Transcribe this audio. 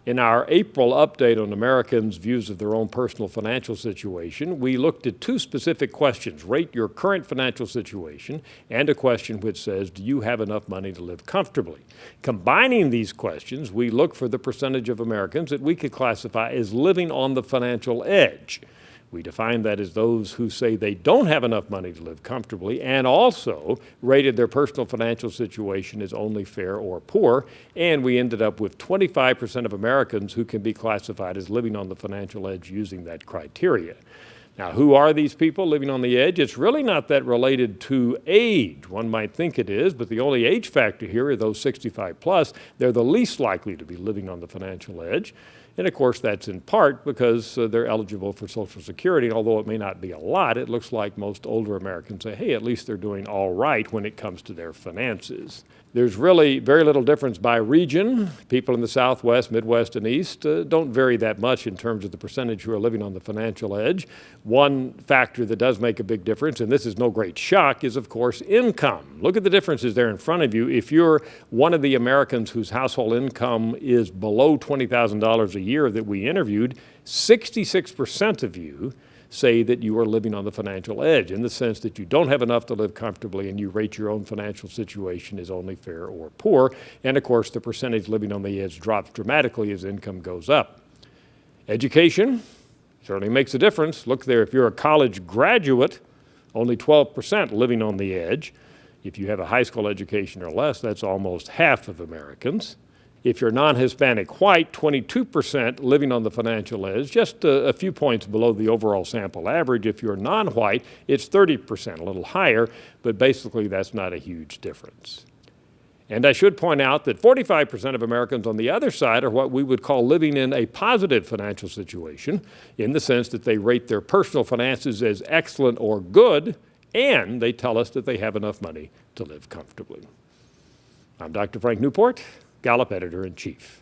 In our April update on Americans' views of their own personal financial situation, we looked at two specific questions: rate your current financial situation, and a question which says, do you have enough money to live comfortably? Combining these questions, we look for the percentage of Americans that we could classify as living on the financial edge. We define that as those who say they don't have enough money to live comfortably and also rated their personal financial situation as only fair or poor, and we ended up with 25% of Americans who can be classified as living on the financial edge using that criteria. Now, who are these people living on the edge? It's really not that related to age. One might think it is, but the only age factor here are those 65 plus. They're the least likely to be living on the financial edge. And of course, that's in part because they're eligible for Social Security. And although it may not be a lot, it looks like most older Americans say, hey, at least they're doing all right when it comes to their finances. There's really very little difference by region. People in the Southwest, Midwest, and East don't vary that much in terms of the percentage who are living on the financial edge. One factor that does make a big difference, and this is no great shock, is, of course, income. Look at the differences there in front of you. If you're one of the Americans whose household income is below $20,000 a year that we interviewed, 66% of you say that you are living on the financial edge, in the sense that you don't have enough to live comfortably and you rate your own financial situation as only fair or poor. And of course, the percentage living on the edge drops dramatically as income goes up. Education certainly makes a difference. Look there, if you're a college graduate, only 12% living on the edge. If you have a high school education or less, that's almost half of Americans. If you're non-Hispanic white, 22% living on the financial edge, just a few points below the overall sample average. If you're non-white, it's 30%, a little higher, but basically that's not a huge difference. And I should point out that 45% of Americans on the other side are what we would call living in a positive financial situation, in the sense that they rate their personal finances as excellent or good, and they tell us that they have enough money to live comfortably. I'm Dr. Frank Newport, Gallup Editor-in-Chief.